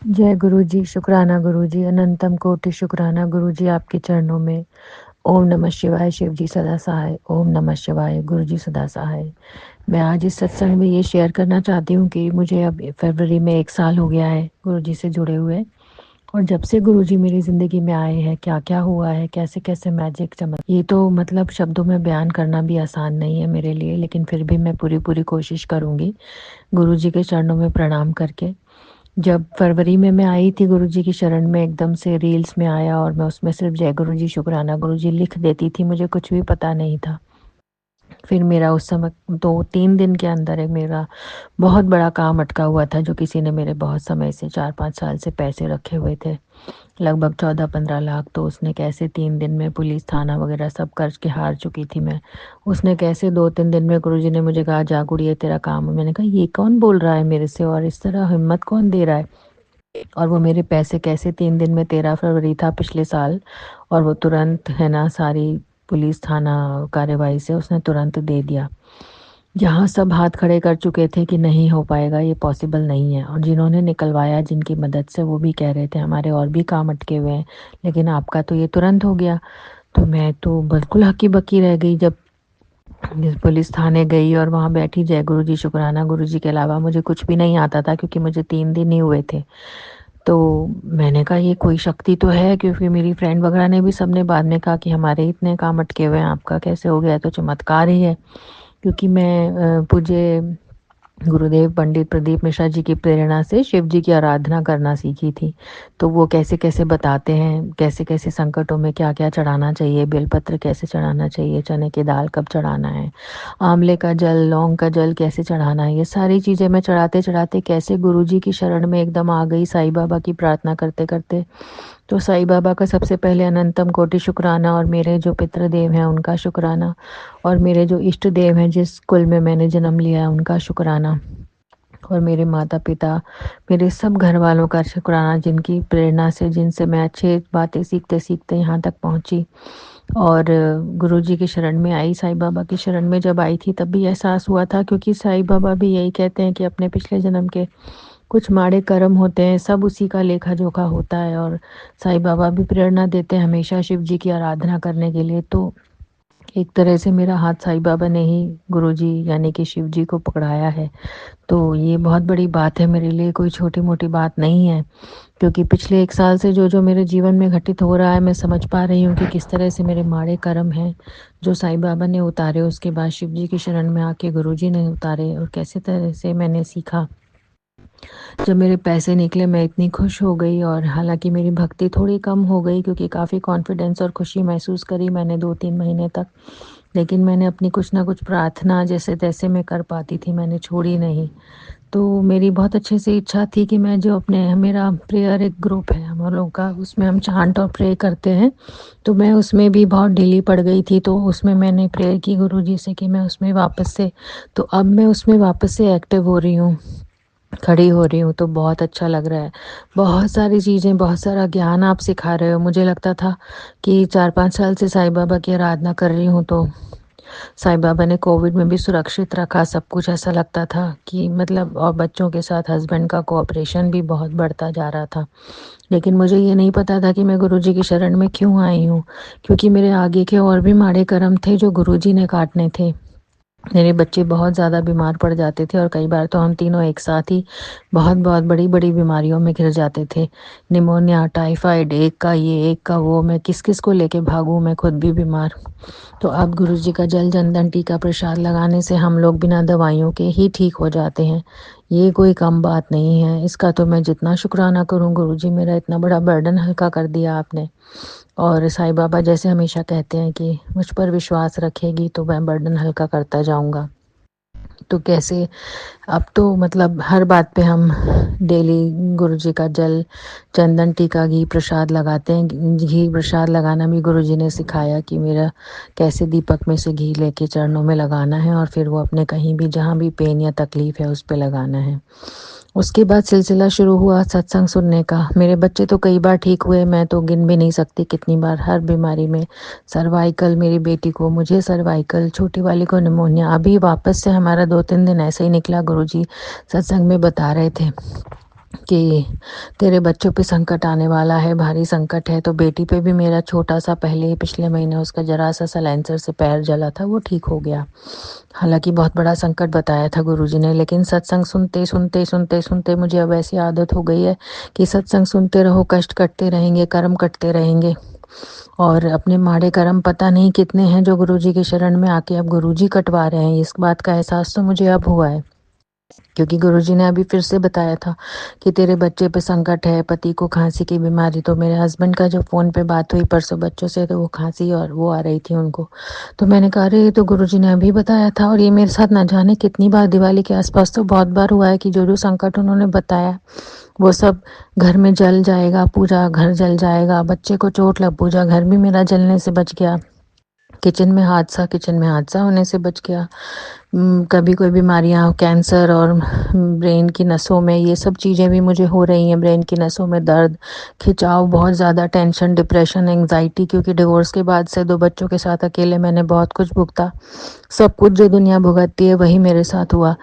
जय गुरु जी, शुक्राना गुरु जी, अनंतम कोटि शुक्राना गुरु जी आपके चरणों में। ओम नमः शिवाय, शिव जी सदा सहाय। ओम नमः शिवाय, गुरु जी सदा सहाय। मैं आज इस सत्संग में ये शेयर करना चाहती हूँ कि मुझे अब फरवरी में 1 साल हो गया है गुरु जी से जुड़े हुए। और जब से गुरु जी मेरी ज़िंदगी में आए हैं, क्या-क्या हुआ है, कैसे-कैसे मैजिक ये तो मतलब शब्दों में बयान करना भी आसान नहीं है मेरे लिए, लेकिन फिर भी मैं पूरी-पूरी कोशिश करूँगी गुरु जी के चरणों में प्रणाम करके। जब फरवरी में मैं आई थी गुरु जी की शरण में, एकदम से रील्स में आया और मैं उसमें सिर्फ जय गुरु जी, शुक्राना गुरु जी लिख देती थी, मुझे कुछ भी पता नहीं था। फिर मेरा उस समय 2-3 दिन के अंदर एक मेरा बहुत बड़ा काम अटका हुआ था, जो किसी ने मेरे बहुत समय से 4-5 साल से पैसे रखे हुए थे, लगभग 14-15 लाख। तो उसने कैसे 3 दिन में पुलिस थाना वगैरह सब कर के हार चुकी थी मैं। उसने कैसे 2-3 दिन में गुरुजी ने मुझे कहा, जा गुड़िया तेरा काम है। मैंने कहा ये कौन बोल रहा है मेरे से और इस तरह हिम्मत कौन दे रहा है। और वो मेरे पैसे कैसे 3 दिन में, 13 फरवरी था पिछले साल, और वो तुरंत है ना सारी पुलिस थाना कार्यवाही से उसने तुरंत दे दिया। जहाँ सब हाथ खड़े कर चुके थे कि नहीं हो पाएगा, ये पॉसिबल नहीं है, और जिन्होंने निकलवाया जिनकी मदद से, वो भी कह रहे थे हमारे और भी काम अटके हुए हैं, लेकिन आपका तो ये तुरंत हो गया। तो मैं तो बिल्कुल हक्की बक्की रह गई जब पुलिस थाने गई और वहाँ बैठी। जय गुरु जी, शुक्राना गुरु जी के अलावा मुझे कुछ भी नहीं आता था, क्योंकि मुझे 3 दिन ही हुए थे। तो मैंने कहा ये कोई शक्ति तो है, क्योंकि मेरी फ्रेंड वगैरह ने भी सबने बाद में कहा कि हमारे इतने काम अटके हुए हैं, आपका कैसे हो गया, तो चमत्कार ही है। क्योंकि मैं पूज्य गुरुदेव पंडित प्रदीप मिश्रा जी की प्रेरणा से शिव जी की आराधना करना सीखी थी। तो वो कैसे-कैसे बताते हैं, कैसे-कैसे संकटों में क्या-क्या चढ़ाना चाहिए, बेलपत्र कैसे चढ़ाना चाहिए, चने की दाल कब चढ़ाना है, आंवले का जल, लौंग का जल कैसे चढ़ाना है, ये सारी चीज़ें मैं चढ़ाते-चढ़ाते कैसे गुरु जी की शरण में एकदम आ गई साईं बाबा की प्रार्थना करते-करते। तो साईं बाबा का सबसे पहले अनंतम कोटि शुक्राना, और मेरे जो पितृदेव हैं उनका शुक्राना, और मेरे जो इष्ट देव हैं जिस कुल में मैंने जन्म लिया है उनका शुक्राना, और मेरे माता-पिता, मेरे सब घर वालों का शुक्राना, जिनकी प्रेरणा से, जिनसे मैं अच्छी बातें सीखते-सीखते यहाँ तक पहुँची। और गुरुजी की शरण में आई, साईं बाबा की शरण में जब आई थी तब भी एहसास हुआ था, क्योंकि साईं बाबा भी यही कहते हैं कि अपने पिछले जन्म के कुछ माड़े कर्म होते हैं, सब उसी का लेखा-जोखा होता है, और साईं बाबा भी प्रेरणा देते हैं हमेशा शिव जी की आराधना करने के लिए। तो एक तरह से मेरा हाथ साईं बाबा ने ही गुरुजी यानी कि शिव जी को पकड़ाया है। तो ये बहुत बड़ी बात है मेरे लिए, कोई छोटी-मोटी बात नहीं है, क्योंकि पिछले 1 साल से जो-जो मेरे जीवन में घटित हो रहा है, मैं समझ पा रही हूँ कि किस तरह से मेरे माड़े कर्म हैं, जो साईं बाबा ने उतारे, उसके बाद शिव जी की शरण में आके गुरुजी ने उतारे, और कैसे तरह से मैंने सीखा। जब मेरे पैसे निकले मैं इतनी खुश हो गई, और हालाँकि मेरी भक्ति थोड़ी कम हो गई, क्योंकि काफ़ी कॉन्फिडेंस और खुशी महसूस करी मैंने 2-3 महीने तक। लेकिन मैंने अपनी कुछ न कुछ प्रार्थना जैसे-तैसे मैं कर पाती थी, मैंने छोड़ी नहीं। तो मेरी बहुत अच्छे से इच्छा थी कि मैं जो अपने, मेरा प्रेयर एक ग्रुप है हम लोगों का, उसमें हम चांट और प्रे करते हैं। तो मैं उसमें भी बहुत ढीली पड़ गई थी, तो उसमें मैंने प्रेयर की गुरुजी से कि मैं उसमें वापस से, तो अब मैं उसमें वापस से एक्टिव हो रही हूँ, खड़ी हो रही हूँ, तो बहुत अच्छा लग रहा है। बहुत सारी चीज़ें, बहुत सारा ज्ञान आप सिखा रहे हो। मुझे लगता था कि 4-5 साल से साईं बाबा की आराधना कर रही हूँ, तो साईं बाबा ने कोविड में भी सुरक्षित रखा सब कुछ। ऐसा लगता था कि मतलब, और बच्चों के साथ हस्बैंड का कोऑपरेशन भी बहुत बढ़ता जा रहा था। लेकिन मुझे ये नहीं पता था कि मैं गुरुजी की शरण में क्यों आई हूँ, क्योंकि मेरे आगे के और भी माड़े कर्म थे जो गुरुजी ने काटने थे। मेरे बच्चे बहुत ज़्यादा बीमार पड़ जाते थे, और कई बार तो हम तीनों एक साथ ही बहुत-बहुत बड़ी-बड़ी बीमारियों में घिर जाते थे। निमोनिया, टाइफाइड, एक का ये, एक का वो, मैं किस-किस को लेके भागूँ, मैं खुद भी बीमार। तो अब गुरुजी का जल, चंदन, टीका, प्रसाद लगाने से हम लोग बिना दवाइयों के ही ठीक हो जाते हैं। ये कोई कम बात नहीं है। इसका तो मैं जितना शुक्राना करूँ, गुरुजी मेरा इतना बड़ा बर्डन हल्का कर दिया आपने। और साईं बाबा जैसे हमेशा कहते हैं कि मुझ पर विश्वास रखेगी तो मैं बर्डन हल्का करता जाऊँगा। तो कैसे अब तो मतलब हर बात पे हम डेली गुरुजी का जल, चंदन, टीका, घी प्रसाद लगाते हैं। घी प्रसाद लगाना भी गुरुजी ने सिखाया कि मेरा कैसे दीपक में से घी लेके चरणों में लगाना है, और फिर वो अपने कहीं भी जहाँ भी पेन या तकलीफ है उस पे लगाना है। उसके बाद सिलसिला शुरू हुआ सत्संग सुनने का। मेरे बच्चे तो कई बार ठीक हुए, मैं तो गिन भी नहीं सकती कितनी बार, हर बीमारी में। सर्वाइकल मेरी बेटी को, मुझे सर्वाइकल, छोटी वाली को निमोनिया। अभी वापस से हमारा 2-3 दिन ऐसे ही निकला, गुरुजी सत्संग में बता रहे थे कि तेरे बच्चों पे संकट आने वाला है, भारी संकट है। तो बेटी पे भी मेरा छोटा सा पहले ही पिछले महीने उसका जरा सा साइलेंसर से पैर जला था, वो ठीक हो गया। हालांकि बहुत बड़ा संकट बताया था गुरुजी ने, लेकिन सत्संग सुनते सुनते सुनते सुनते मुझे अब ऐसी आदत हो गई है कि सत्संग सुनते रहो, कष्ट कटते रहेंगे, कर्म कटते रहेंगे। और अपने माड़े कर्म पता नहीं कितने हैं जो गुरुजी की शरण में आके अब गुरुजी कटवा रहे हैं। इस बात का एहसास तो मुझे अब हुआ है, क्योंकि गुरुजी ने अभी फिर से बताया था कि तेरे बच्चे पे संकट है, पति को खांसी की बीमारी। तो मेरे हस्बैंड का जो फ़ोन पे बात हुई परसों बच्चों से, तो वो खांसी और वो आ रही थी उनको। तो मैंने कहा अरे, ये तो गुरुजी ने अभी बताया था। और ये मेरे साथ ना जाने कितनी बार दिवाली के आसपास तो बहुत बार हुआ है कि जो जो संकट उन्होंने बताया वो सब घर में जल जाएगा, पूजा घर जल जाएगा, बच्चे को चोट लग, पूजा घर भी मेरा जलने से बच गया, किचन में हादसा होने से बच गया। कभी कोई बीमारियां, कैंसर और ब्रेन की नसों में, ये सब चीज़ें भी मुझे हो रही हैं। ब्रेन की नसों में दर्द, खिंचाव, बहुत ज़्यादा टेंशन, डिप्रेशन, एंग्जाइटी, क्योंकि डिवोर्स के बाद से 2 बच्चों के साथ अकेले मैंने बहुत कुछ भुगता। सब कुछ जो दुनिया भुगतती है वही मेरे साथ हुआ।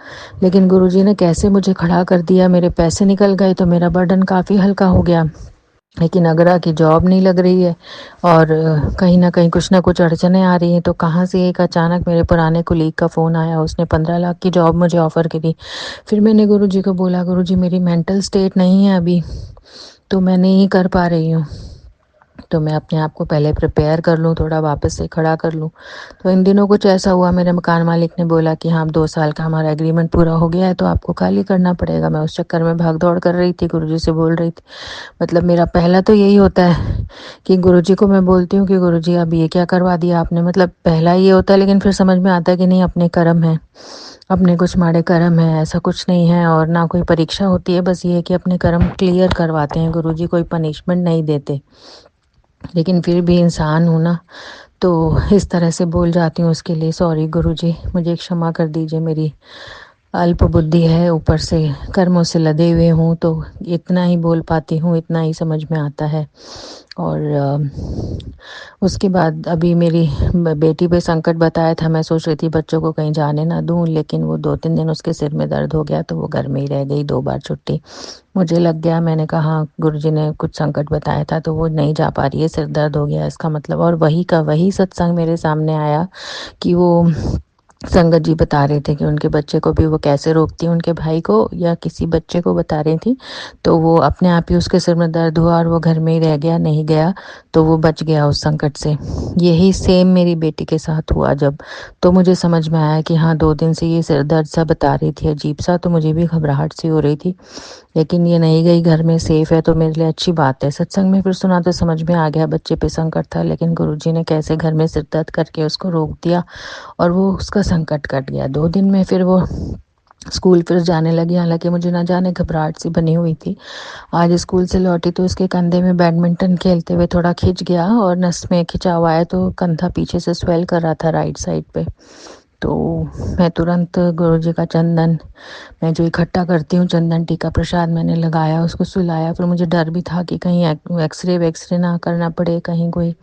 लेकिन गुरुजी ने कैसे मुझे खड़ा कर दिया, मेरे पैसे निकल गए तो मेरा बर्डन काफ़ी हल्का हो गया। लेकिन अगरा की जॉब नहीं लग रही है और कहीं न कहीं कुछ ना कुछ अड़चनें आ रही हैं। तो कहाँ से एक अचानक मेरे पुराने कोलीग का फ़ोन आया, उसने 15 लाख की जॉब मुझे ऑफ़र करी। फिर मैंने गुरुजी को बोला, गुरुजी मेरी मेंटल स्टेट नहीं है अभी, तो मैं नहीं कर पा रही हूँ। तो मैं अपने आप को पहले प्रिपेयर कर लूँ, थोड़ा वापस से खड़ा कर लूँ। तो इन दिनों कुछ ऐसा हुआ, मेरे मकान मालिक ने बोला कि हाँ, 2 साल का हमारा एग्रीमेंट पूरा हो गया है तो आपको खाली करना पड़ेगा। मैं उस चक्कर में भाग दौड़ कर रही थी, गुरुजी से बोल रही थी। मतलब मेरा पहला तो यही होता है कि गुरुजी को मैं बोलती हूँ कि गुरुजी अब ये क्या करवा दिया आपने। मतलब पहला ये होता है, लेकिन फिर समझ में आता है कि नहीं, अपने कर्म हैं, अपने कुछ माड़े कर्म हैं, ऐसा कुछ नहीं है। और ना कोई परीक्षा होती है, बस ये है कि अपने कर्म क्लियर करवाते हैं गुरुजी, कोई पनिशमेंट नहीं देते। लेकिन फिर भी इंसान हूँ ना, तो इस तरह से बोल जाती हूँ। उसके लिए सॉरी गुरुजी, मुझे क्षमा कर दीजिए, मेरी अल्प बुद्धि है, ऊपर से कर्मों से लदे हुए हूँ, तो इतना ही बोल पाती हूँ, इतना ही समझ में आता है। और उसके बाद अभी मेरी बेटी पे संकट बताया था। मैं सोच रही थी बच्चों को कहीं जाने ना दूँ, लेकिन वो 2-3 दिन उसके सिर में दर्द हो गया तो वो घर में ही रह गई। 2 बार छुट्टी मुझे लग गया। मैंने कहा हाँ, गुरुजी ने कुछ संकट बताया था तो वो नहीं जा पा रही है, सिर दर्द हो गया इसका मतलब। और वही का वही सत्संग मेरे सामने आया कि वो संगत जी बता रहे थे कि उनके बच्चे को भी वो कैसे रोकती है, उनके भाई को या किसी बच्चे को बता रही थी। तो वो अपने आप ही उसके सिर में दर्द हुआ और वो घर में ही रह गया, नहीं गया, तो वो बच गया उस संकट से। यही सेम मेरी बेटी के साथ हुआ जब, तो मुझे समझ में आया कि हाँ, 2 दिन से ये सिर दर्द सा बता रही थी, अजीब सा। तो मुझे भी घबराहट सी हो रही थी, लेकिन ये नहीं गई, घर में सेफ है, तो मेरे लिए अच्छी बात है। सत्संग में फिर सुना तो समझ में आ गया, बच्चे पे संकट था, लेकिन गुरुजी ने कैसे घर में सिर दर्द करके उसको रोक दिया और वो उसका संकट कट गया। 2 दिन में फिर वो स्कूल फिर जाने लगी। हालांकि मुझे ना जाने घबराहट सी बनी हुई थी। आज स्कूल से लौटी तो उसके कंधे में बैडमिंटन खेलते हुए थोड़ा खिंच गया और नस में खिंचाव आया, तो कंधा पीछे से स्वेल कर रहा था राइट साइड पे। तो मैं तुरंत गुरुजी का चंदन, मैं जो इकट्ठा करती हूँ चंदन टीका प्रसाद, मैंने लगाया, उसको सुलाया। फिर मुझे डर भी था कि कहीं एक्सरे वेक्सरे ना करना पड़े, कहीं कोई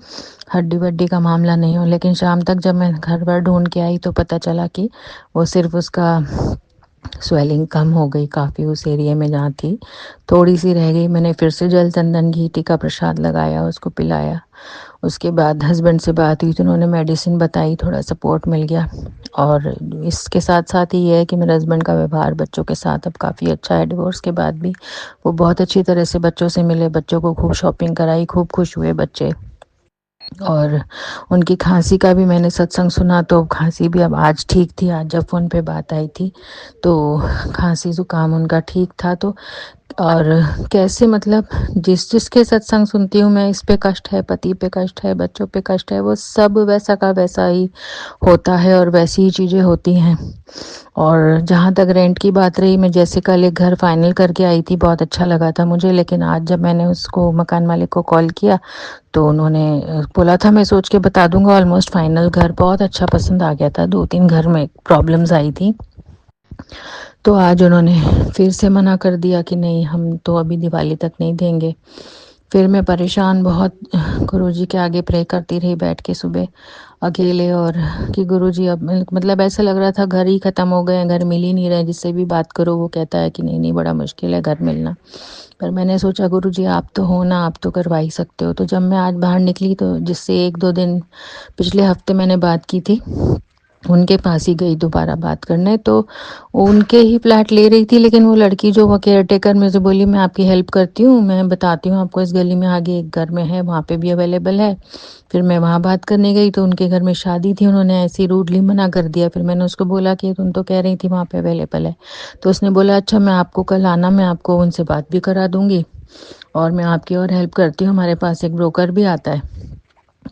हड्डी वड्डी का मामला नहीं हो। लेकिन शाम तक जब मैं घर पर ढूंढ के आई तो पता चला कि वो सिर्फ उसका स्वेलिंग कम हो गई काफ़ी, उस एरिया में जहाँ थी थोड़ी सी रह गई। मैंने फिर से जल चंदन घी टीका प्रसाद लगाया, उसको पिलाया। उसके बाद हस्बैंड से बात हुई तो उन्होंने मेडिसिन बताई, थोड़ा सपोर्ट मिल गया। और इसके साथ साथ ही ये है कि मेरे हस्बैंड का व्यवहार बच्चों के साथ अब काफ़ी अच्छा है। डिवोर्स के बाद भी वो बहुत अच्छी तरह से बच्चों से मिले, बच्चों को खूब शॉपिंग कराई, खूब खुश हुए बच्चे। और उनकी खांसी का भी मैंने सत्संग सुना तो खांसी भी अब आज ठीक थी। आज जब फ़ोन पे बात आई थी तो खांसी ज़ुकाम उनका ठीक था। तो और कैसे, मतलब जिस जिसके सत्संग सुनती हूँ मैं, इस पे कष्ट है, पति पे कष्ट है, बच्चों पे कष्ट है, वो सब वैसा का वैसा ही होता है और वैसी ही चीज़ें होती हैं। और जहाँ तक रेंट की बात रही, मैं जैसे कल एक घर फाइनल करके आई थी, बहुत अच्छा लगा था मुझे। लेकिन आज जब मैंने उसको मकान मालिक को कॉल किया तो उन्होंने बोला था मैं सोच के बता दूंगा। ऑलमोस्ट फाइनल घर बहुत अच्छा पसंद आ गया था, 2-3 घर में प्रॉब्लम्स आई थी। तो आज उन्होंने फिर से मना कर दिया कि नहीं, हम तो अभी दिवाली तक नहीं देंगे। फिर मैं परेशान बहुत गुरुजी के आगे प्रे करती रही बैठ के सुबह अकेले, और कि गुरुजी अब मतलब ऐसा लग रहा था घर ही ख़त्म हो गए हैं, घर मिल ही नहीं रहे, जिससे भी बात करो वो कहता है कि नहीं नहीं बड़ा मुश्किल है घर मिलना। पर मैंने सोचा गुरुजी आप तो हो ना, आप तो करवा ही सकते हो। तो जब मैं आज बाहर निकली तो जिससे 1-2 दिन पिछले हफ्ते मैंने बात की थी, उनके पास ही गई दोबारा बात करने। तो उनके ही फ्लैट ले रही थी, लेकिन वो लड़की जो वो केयर टेकर में से बोली मैं आपकी हेल्प करती हूँ, मैं बताती हूँ आपको, इस गली में आगे एक घर में है, वहाँ पे भी अवेलेबल है। फिर मैं वहाँ बात करने गई तो उनके घर में शादी थी, उन्होंने ऐसे ही रूडली मना कर दिया। फिर मैंने उसको बोला कि तुम तो कह रही थी वहाँ पे अवेलेबल है। तो उसने बोला अच्छा मैं आपको कल आना, मैं आपको उनसे बात भी करा दूंगी और मैं आपकी और हेल्प करती हूँ, हमारे पास एक ब्रोकर भी आता है,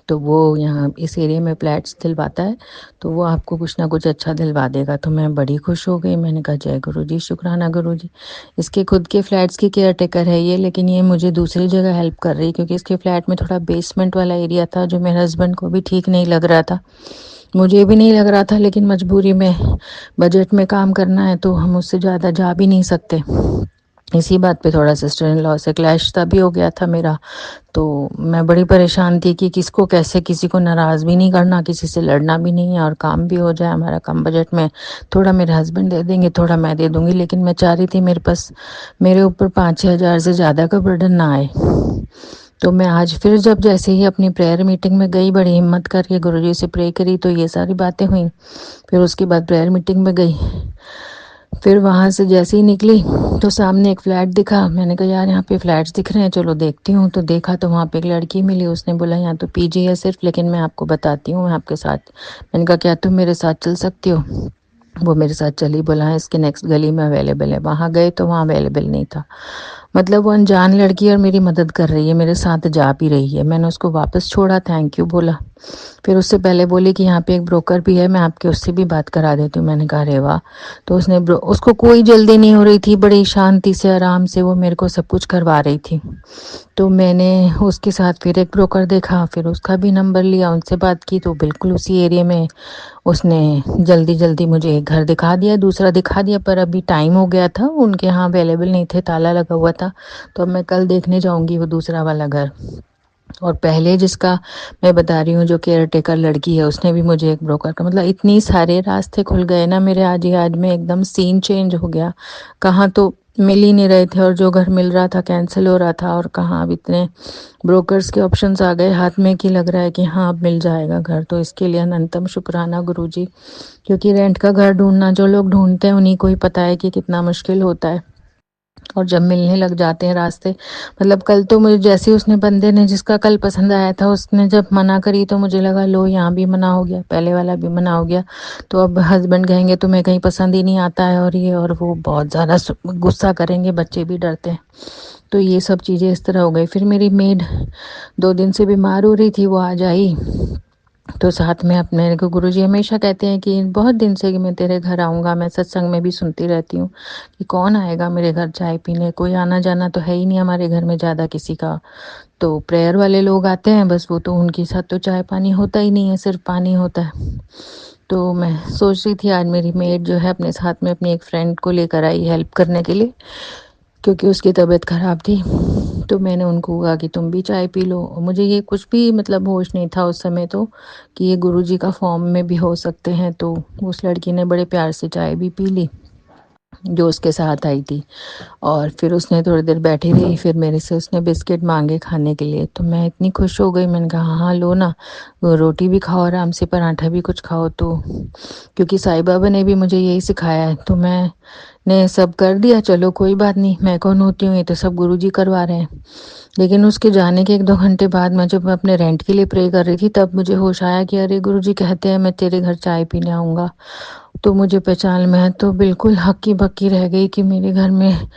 तो वो यहाँ इस एरिया में फ्लैट्स दिलवाता है, तो वो आपको कुछ ना कुछ अच्छा दिलवा देगा। तो मैं बड़ी खुश हो गई, मैंने कहा जय गुरु जी, शुक्राना गुरु जी। इसके खुद के फ्लैट्स की केयर टेकर है ये, लेकिन ये मुझे दूसरी जगह हेल्प कर रही, क्योंकि इसके फ्लैट में थोड़ा बेसमेंट वाला एरिया था जो मेरे हस्बैंड को भी ठीक नहीं लग रहा था, मुझे भी नहीं लग रहा था, लेकिन मजबूरी में बजट में काम करना है तो हम उससे ज़्यादा जा भी नहीं सकते। इसी बात पे थोड़ा सिस्टर इन लॉ से क्लैश तभी हो गया था मेरा। तो मैं बड़ी परेशान थी कि किसको कैसे, किसी को नाराज़ भी नहीं करना, किसी से लड़ना भी नहीं है, और काम भी हो जाए हमारा कम बजट में। थोड़ा मेरे हस्बैंड दे देंगे, थोड़ा मैं दे दूंगी, लेकिन मैं चाह रही थी मेरे पास मेरे ऊपर 5-6 हज़ार से ज़्यादा का बर्डन ना आए। तो मैं आज फिर जब जैसे ही अपनी प्रेयर मीटिंग में गई, बड़ी हिम्मत करके गुरुजी से प्रे करी, तो ये सारी बातें हुई। फिर उसके बाद प्रेयर मीटिंग में गई, फिर वहाँ से जैसे ही निकली तो सामने एक फ्लैट दिखा, मैंने कहा यार यहाँ पे फ्लैट्स दिख रहे हैं, चलो देखती हूँ। तो देखा तो वहाँ पे एक लड़की मिली, उसने बोला यहाँ तो पीजी है सिर्फ, लेकिन मैं आपको बताती हूँ, मैं आपके साथ। मैंने कहा क्या तुम मेरे साथ चल सकती हो? वो मेरे साथ चली, बोला है इसके नेक्स्ट गली में अवेलेबल है। वहाँ गए तो वहाँ अवेलेबल नहीं था। मतलब वो अनजान लड़की और मेरी मदद कर रही है, मेरे साथ जा भी रही है। मैंने उसको वापस छोड़ा, थैंक यू बोला। फिर उससे पहले बोली कि यहाँ पे एक ब्रोकर भी है, मैं आपके उससे भी बात करा देती हूँ। मैंने कहा अरे वाह। तो उसको कोई जल्दी नहीं हो रही थी, बड़ी शांति से आराम से वो मेरे को सब कुछ करवा रही थी। तो मैंने उसके साथ फिर एक ब्रोकर देखा, फिर उसका भी नंबर लिया, उनसे बात की, तो बिल्कुल उसी एरिया में उसने जल्दी जल्दी मुझे एक घर दिखा दिया, दूसरा दिखा दिया। पर अभी टाइम हो गया था, उनके यहाँ अवेलेबल नहीं थे, ताला लगा हुआ था। तो अब मैं कल देखने जाऊंगी वो दूसरा वाला घर। और पहले जिसका मैं बता रही हूँ जो केयर टेकर लड़की है, उसने भी मुझे एक ब्रोकर का, मतलब इतनी सारे रास्ते खुल गए ना मेरे आज ही आज में, एकदम सीन चेंज हो गया। कहाँ तो मिल ही नहीं रहे थे, और जो घर मिल रहा था कैंसिल हो रहा था, और कहाँ अब इतने ब्रोकर्स के ऑप्शंस आ गए हाथ में कि लग रहा है कि हाँ अब मिल जाएगा घर। तो इसके लिए अनंतम शुक्राना गुरुजी, क्योंकि रेंट का घर ढूंढना जो लोग ढूंढते हैं उन्हीं को ही पता है कि कितना मुश्किल होता है। और जब मिलने लग जाते हैं रास्ते, मतलब कल तो मुझे जैसे ही उसने बंदे ने जिसका कल पसंद आया था, उसने जब मना करी तो मुझे लगा लो यहाँ भी मना हो गया, पहले वाला भी मना हो गया। तो अब हस्बैंड कहेंगे तुम्हें कहीं पसंद ही नहीं आता है, और ये और वो बहुत ज़्यादा गुस्सा करेंगे, बच्चे भी डरते हैं। तो ये सब चीज़ें इस तरह हो गई। फिर मेरी मेड 2 दिन से बीमार हो रही थी, वो आज आई। तो साथ में अपने मेरे को गुरुजी हमेशा कहते हैं कि बहुत दिन से कि मैं तेरे घर आऊँगा, मैं सत्संग में भी सुनती रहती हूँ कि कौन आएगा मेरे घर चाय पीने, कोई आना जाना तो है ही नहीं हमारे घर में ज़्यादा किसी का। तो प्रेयर वाले लोग आते हैं बस, वो तो उनके साथ तो चाय पानी होता ही नहीं है, सिर्फ पानी होता है। तो मैं सोच रही थी आज मेरी मेड जो है अपने साथ में अपनी एक फ्रेंड को लेकर आई हेल्प करने के लिए, क्योंकि उसकी तबीयत ख़राब थी। तो मैंने उनको कहा कि तुम भी चाय पी लो। मुझे ये कुछ भी मतलब होश नहीं था उस समय तो, कि ये गुरुजी का फॉर्म में भी हो सकते हैं। तो उस लड़की ने बड़े प्यार से चाय भी पी ली जो उसके साथ आई थी, और फिर उसने थोड़ी देर बैठी रही, फिर मेरे से उसने बिस्किट मांगे खाने के लिए। तो मैं इतनी खुश हो गई, मैंने कहा हाँ हाँ लो ना, वो रोटी भी खाओ आराम से, पराठा भी कुछ खाओ। तो क्योंकि साईं बाबा ने भी मुझे यही सिखाया है, तो मैंने सब कर दिया, चलो कोई बात नहीं, मैं कौन होती हूँ, ये तो सब गुरुजी करवा रहे हैं। लेकिन उसके जाने के 1-2 घंटे बाद मैं जब अपने रेंट के लिए प्रे कर रही थी, तब मुझे होश आया कि अरे गुरुजी कहते हैं मैं तेरे घर चाय पीने आऊँगा। तो मुझे पहचान, मैं तो बिल्कुल हक्की बक्की रह गई कि मेरे घर में,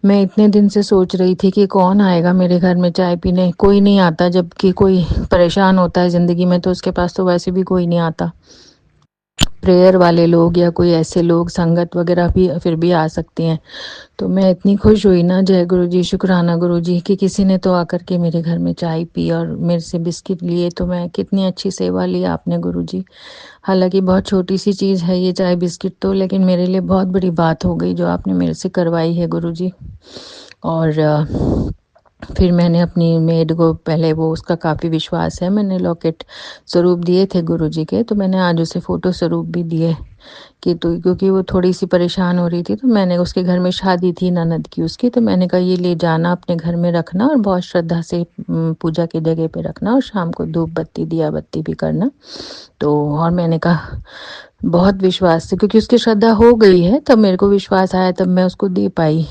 मैं इतने दिन से सोच रही थी कि कौन आएगा मेरे घर में चाय पीने, कोई नहीं आता। जबकि कोई परेशान होता है ज़िंदगी में तो उसके पास तो वैसे भी कोई नहीं आता, प्रेयर वाले लोग या कोई ऐसे लोग, संगत वगैरह भी फिर भी आ सकती हैं। तो मैं इतनी खुश हुई ना, जय गुरु जी, शुक्राना गुरु जी, कि किसी ने तो आकर के मेरे घर में चाय पी और मेरे से बिस्किट लिए। तो मैं कितनी अच्छी सेवा ली आपने गुरु जी। हालांकि बहुत छोटी सी चीज़ है ये चाय बिस्किट तो, लेकिन मेरे लिए बहुत बड़ी बात हो गई जो आपने मेरे से करवाई है गुरु जी। और फिर मैंने अपनी मेड को, पहले वो उसका काफ़ी विश्वास है, मैंने लॉकेट स्वरूप दिए थे गुरुजी के, तो मैंने आज उसे फ़ोटो स्वरूप भी दिए कि तो क्योंकि वो थोड़ी-सी परेशान हो रही थी, तो मैंने उसके घर में शादी थी ननद की उसकी, तो मैंने कहा ये ले जाना अपने घर में रखना और बहुत श्रद्धा से पूजा की जगह पे रखना और शाम को धूप बत्ती दिया बत्ती भी करना। तो और मैंने कहा बहुत विश्वास से, क्योंकि उसकी श्रद्धा हो गई है, तब मेरे को विश्वास आया, तब मैं उसको दे पाई।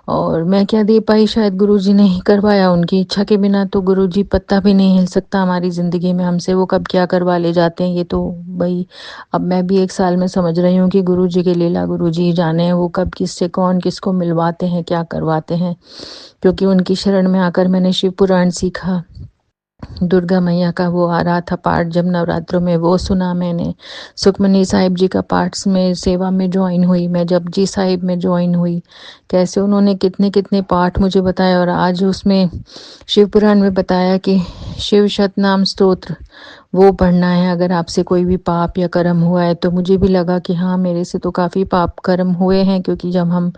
और मैं क्या दे पाई, शायद गुरुजी ने ही करवाया, उनकी इच्छा के बिना तो गुरुजी पत्ता भी नहीं हिल सकता हमारी ज़िंदगी में, हमसे वो कब क्या करवा ले जाते हैं ये तो भाई अब मैं भी 1 साल में समझ रही हूँ कि गुरुजी की लीला गुरुजी ही जाने हैं, वो कब किससे कौन किसको मिलवाते हैं, क्या करवाते हैं। क्योंकि उनकी शरण में आकर मैंने शिव पुराण सीखा, दुर्गा मैया का वो आ रहा था पाठ जब नवरात्रों में, वो सुना मैंने। सुखमनी साहिब जी का पाठ में सेवा में ज्वाइन हुई मैं, जपजी साहिब में ज्वाइन हुई, कैसे उन्होंने कितने कितने पाठ मुझे बताए। और आज उसमें शिव पुराण में बताया कि शिव शतनाम स्तोत्र वो पढ़ना है अगर आपसे कोई भी पाप या कर्म हुआ है। तो मुझे भी लगा कि हाँ, मेरे से तो काफ़ी पाप कर्म हुए हैं, क्योंकि जब हम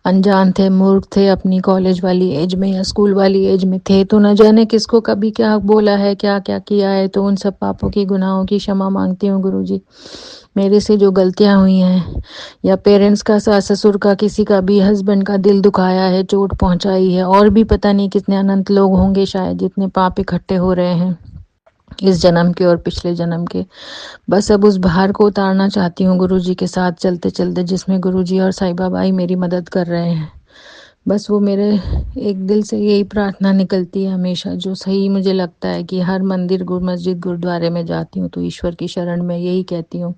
अनजान थे, मूर्ख थे, अपनी कॉलेज वाली एज में या स्कूल वाली एज में थे, तो न जाने किसको कभी क्या बोला है, क्या क्या किया है। तो उन सब पापों की गुनाहों की क्षमा मांगती हूँ गुरुजी। मेरे से जो गलतियाँ हुई हैं, या पेरेंट्स का, सास ससुर का, किसी का भी हस्बैंड का दिल दुखाया है, चोट पहुंचाई है, और भी पता नहीं कितने अनंत लोग होंगे शायद जितने पाप इकट्ठे हो रहे हैं इस जन्म के और पिछले जन्म के। बस अब उस भार को उतारना चाहती हूँ गुरुजी के साथ चलते चलते, जिसमें गुरुजी और साईं बाबा ही मेरी मदद कर रहे हैं। बस वो मेरे एक दिल से यही प्रार्थना निकलती है हमेशा, जो सही मुझे लगता है कि हर मंदिर मस्जिद गुरुद्वारे में जाती हूँ तो ईश्वर की शरण में यही कहती हूँ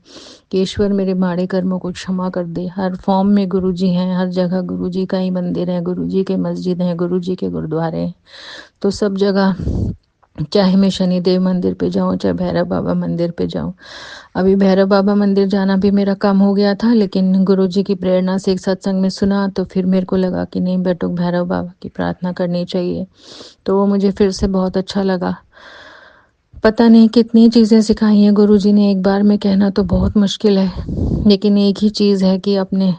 कि ईश्वर मेरे माड़े कर्मों को क्षमा कर दे। हर फॉर्म में गुरुजी हैं, हर जगह गुरुजी का ही मंदिर है, गुरुजी के मस्जिद हैं, गुरुजी के गुरुद्वारे हैं। तो सब जगह, चाहे मैं शनिदेव मंदिर पे जाऊँ, चाहे भैरव बाबा मंदिर पे जाऊँ। अभी भैरव बाबा मंदिर जाना भी मेरा कम हो गया था, लेकिन गुरुजी की प्रेरणा से एक सत्संग में सुना, तो फिर मेरे को लगा कि नहीं बेटो, भैरव बाबा की प्रार्थना करनी चाहिए। तो वो मुझे फिर से बहुत अच्छा लगा। पता नहीं कितनी चीज़ें सिखाई हैं गुरुजी ने, एक बार में कहना तो बहुत मुश्किल है, लेकिन एक ही चीज़ है कि अपने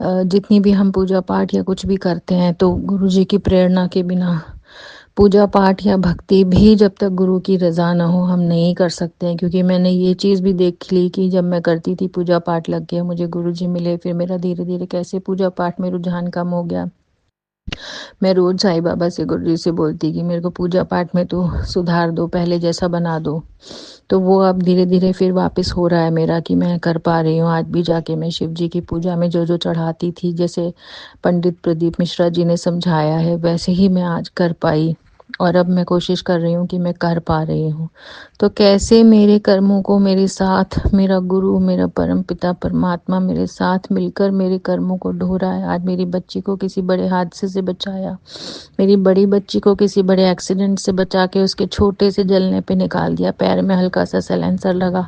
जितनी भी हम पूजा पाठ या कुछ भी करते हैं, तो गुरुजी की प्रेरणा के बिना पूजा पाठ या भक्ति भी जब तक गुरु की रज़ा ना हो हम नहीं कर सकते हैं। क्योंकि मैंने ये चीज़ भी देख ली कि जब मैं करती थी पूजा पाठ, लग गया मुझे गुरुजी मिले, फिर मेरा धीरे धीरे कैसे पूजा पाठ में रुझान कम हो गया। मैं रोज़ साईं बाबा से, गुरुजी से बोलती कि मेरे को पूजा पाठ में तो सुधार दो, पहले जैसा बना दो। तो वो अब धीरे धीरे फिर वापस हो रहा है मेरा कि मैं कर पा रही हूँ। आज भी जाके मैं शिव जी की पूजा में जो जो चढ़ाती थी, जैसे पंडित प्रदीप मिश्रा जी ने समझाया है, वैसे ही मैं आज कर पाई। और अब मैं कोशिश कर रही हूँ कि मैं कर पा रही हूँ। तो कैसे मेरे कर्मों को मेरे साथ मेरा गुरु, मेरा परम पिता परमात्मा मेरे साथ मिलकर मेरे कर्मों को ढो रहा है। आज मेरी बच्ची को किसी बड़े हादसे से बचाया, मेरी बड़ी बच्ची को किसी बड़े एक्सीडेंट से बचा के उसके छोटे से जलने पे निकाल दिया, पैर में हल्का सा साइलेंसर लगा,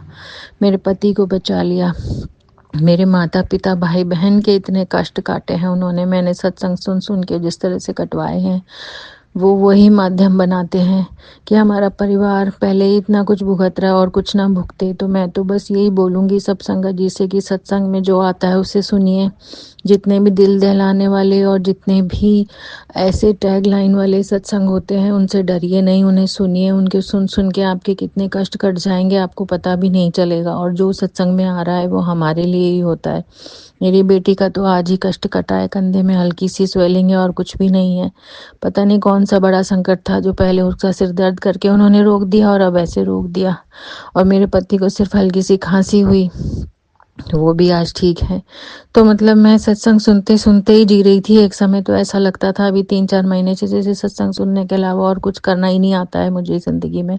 मेरे पति को बचा लिया। मेरे माता पिता भाई बहन के इतने कष्ट काटे हैं उन्होंने, मैंने सत्संग सुन सुन के जिस तरह से कटवाए हैं, वो वही माध्यम बनाते हैं कि हमारा परिवार पहले ही इतना कुछ भुगत रहा है और कुछ ना भुगते। तो मैं तो बस यही बोलूँगी सब संगत जी से कि सत्संग में जो आता है उसे सुनिए। जितने भी दिल दहलाने वाले और जितने भी ऐसे टैग लाइन वाले सत्संग होते हैं उनसे डरिए नहीं, उन्हें सुनिए। उनके सुन सुन के आपके कितने कष्ट कट जाएंगे आपको पता भी नहीं चलेगा। और जो सत्संग में आ रहा है वो हमारे लिए ही होता है। मेरी बेटी का तो आज ही कष्ट कटा है, कंधे में हल्की सी स्वेलिंग है और कुछ भी नहीं है। पता नहीं कौन सा बड़ा संकट था जो पहले उसका सिर दर्द करके उन्होंने रोक दिया और अब ऐसे रोक दिया। और मेरे पति को सिर्फ हल्की सी खांसी हुई, वो भी आज ठीक है। तो मतलब मैं सत्संग सुनते सुनते ही जी रही थी। एक समय तो ऐसा लगता था अभी 3-4 महीने से जैसे सत्संग सुनने के अलावा और कुछ करना ही नहीं आता है मुझे ज़िंदगी में।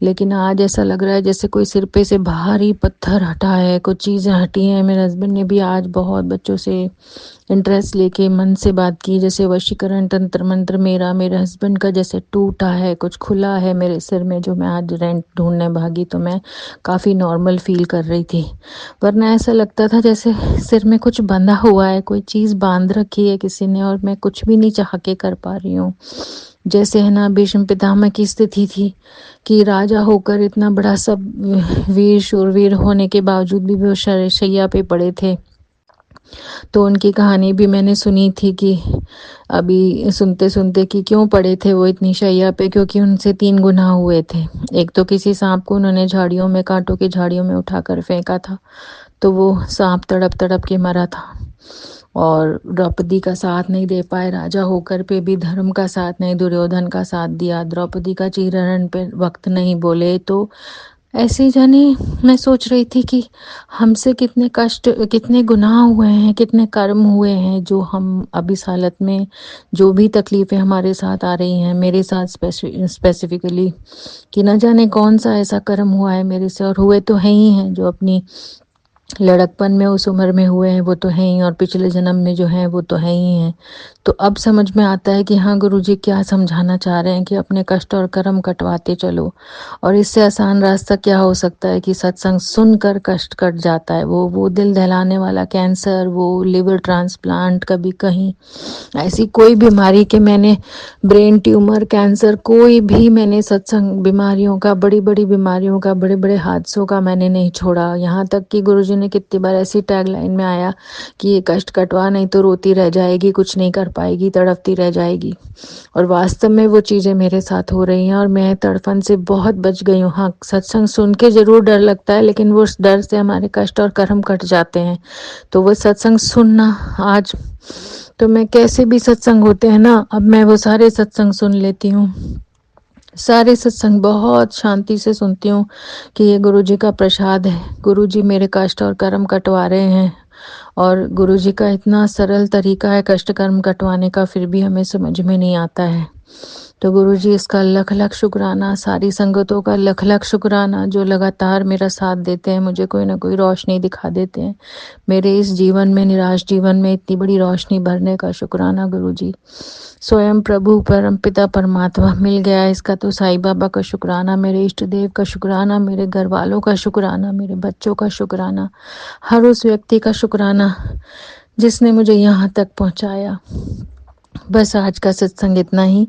लेकिन आज ऐसा लग रहा है जैसे कोई सिर पे से भारी पत्थर हटा है, कुछ चीज़ें हटी हैं। मेरे हस्बैंड ने भी आज बहुत बच्चों से इंटरेस्ट लेके मन से बात की, जैसे वशीकरण तंत्र मंत्र मेरा मेरे हस्बैंड का जैसे टूटा है, कुछ खुला है मेरे सिर में। जो मैं आज रेंट ढूंढने भागी तो मैं काफ़ी नॉर्मल फील कर रही थी, वरना ऐसा लगता था जैसे सिर में कुछ बंधा हुआ है, कोई चीज़ बांध रखी है किसी ने और मैं कुछ भी नहीं चाह के कर पा रही हूँ। जैसे है ना भीष्म पितामह की स्थिति थी कि राजा होकर इतना बड़ा सब वीर शूरवीर होने के बावजूद भी वो शैया पे पड़े थे। तो उनकी कहानी भी मैंने सुनी थी कि अभी सुनते-सुनते कि क्यों पड़े थे वो इतनी शैया पे, क्योंकि उनसे 3 गुनाह हुए थे। एक तो किसी साँप को उन्होंने झाड़ियों में, काँटों की झाड़ियों में उठाकर फेंका था, तो वो साँप तड़प-तड़प के मरा था। और द्रौपदी का साथ नहीं दे पाए, राजा होकर पे भी धर्म का साथ नहीं, दुर्योधन का साथ दिया, द्रौपदी का चीरहरण पे वक़्त नहीं बोले। तो ऐसे जाने मैं सोच रही थी कि हमसे कितने कष्ट, कितने गुनाह हुए हैं, कितने कर्म हुए हैं, जो हम अब इस हालत में, जो भी तकलीफ़ें हमारे साथ आ रही हैं, मेरे साथ स्पेसिफ़िकली, कि ना जाने कौन-सा ऐसा कर्म हुआ है मेरे से, और हुए तो हैं ही हैं, जो अपनी लड़कपन में उस उम्र में हुए हैं वो तो हैं ही, और पिछले जन्म में जो हैं वो तो हैं ही हैं। तो अब समझ में आता है कि हाँ, गुरुजी क्या समझाना चाह रहे हैं कि अपने कष्ट और कर्म कटवाते चलो। और इससे आसान रास्ता क्या हो सकता है कि सत्संग सुनकर कष्ट कट जाता है। वो दिल दहलाने वाला कैंसर, वो लिवर ट्रांसप्लांट, कभी कहीं ऐसी कोई बीमारी के मैंने, ब्रेन ट्यूमर, कैंसर, कोई भी मैंने सत्संग बीमारियों का, बड़ी-बड़ी बीमारियों का, बड़े-बड़े हादसों का मैंने नहीं छोड़ा। यहाँ तक कि गुरुजी ने कितनी बार ऐसी टैगलाइन में आया कि ये कष्ट कटवा, नहीं तो रोती रह जाएगी, कुछ नहीं कर पाएगी, तड़पती रह जाएगी। और वास्तव में वो चीज़ें मेरे साथ हो रही हैं और मैं तड़पन से बहुत बच गई हूँ। हाँ, सत्संग सुन के ज़रूर डर लगता है, लेकिन वो उस डर से हमारे कष्ट और कर्म कट जाते हैं। तो वो सत्संग सुनना, आज तो मैं कैसे भी सत्संग होते हैं ना, अब मैं वो सारे सत्संग सुन लेती हूँ। सारे सत्संग बहुत शांति से सुनती हूँ कि ये गुरुजी का प्रसाद है। गुरुजी मेरे कष्ट और कर्म कटवा रहे हैं, और गुरुजी का इतना सरल तरीका है कष्ट कर्म कटवाने का, फिर भी हमें समझ में नहीं आता है। तो गुरुजी, इसका लख-लख शुक्राना, सारी संगतों का लख-लख शुक्राना, जो लगातार मेरा साथ देते हैं, मुझे कोई ना कोई रोशनी दिखा देते हैं। मेरे इस जीवन में, निराश जीवन में इतनी बड़ी रोशनी भरने का शुक्राना गुरुजी। स्वयं प्रभु परमपिता परमात्मा मिल गया, इसका तो साईं बाबा का शुक्राना, मेरे इष्ट देव का शुक्राना, मेरे घर वालों का शुक्राना, मेरे बच्चों का शुक्राना, हर उस व्यक्ति का शुक्राना जिसने मुझे यहाँ तक पहुँचाया। बस आज का सत्संग इतना ही।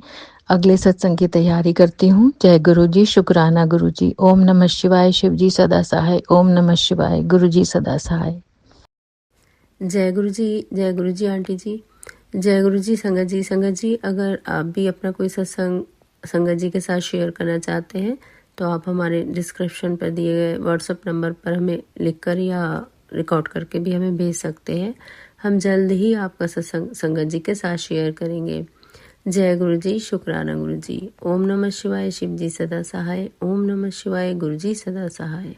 अगले सत्संग की तैयारी करती हूँ। जय गुरु जी, शुक्राना गुरु जी। ओम नमः शिवाय, शिव जी सदा सहाय। ओम नमः शिवाय, गुरु जी सदा सहाय। जय गुरु जी आंटी जी, जय गुरु जी। संगत जी, अगर आप भी अपना कोई सत्संग संगत जी के साथ शेयर करना चाहते हैं तो आप हमारे डिस्क्रिप्शन पर दिए गए व्हाट्सएप नंबर पर हमें लिखकर या रिकॉर्ड करके भी हमें भेज सकते हैं। हम जल्द ही आपका सत्संग संगत जी के साथ शेयर करेंगे। जय गुरु जी, शुक्राना गुरु जी। ओम नमः शिवाय, शिव जी सदा सहाय। ओम नमः शिवाय, गुरु जी सदा सहाय।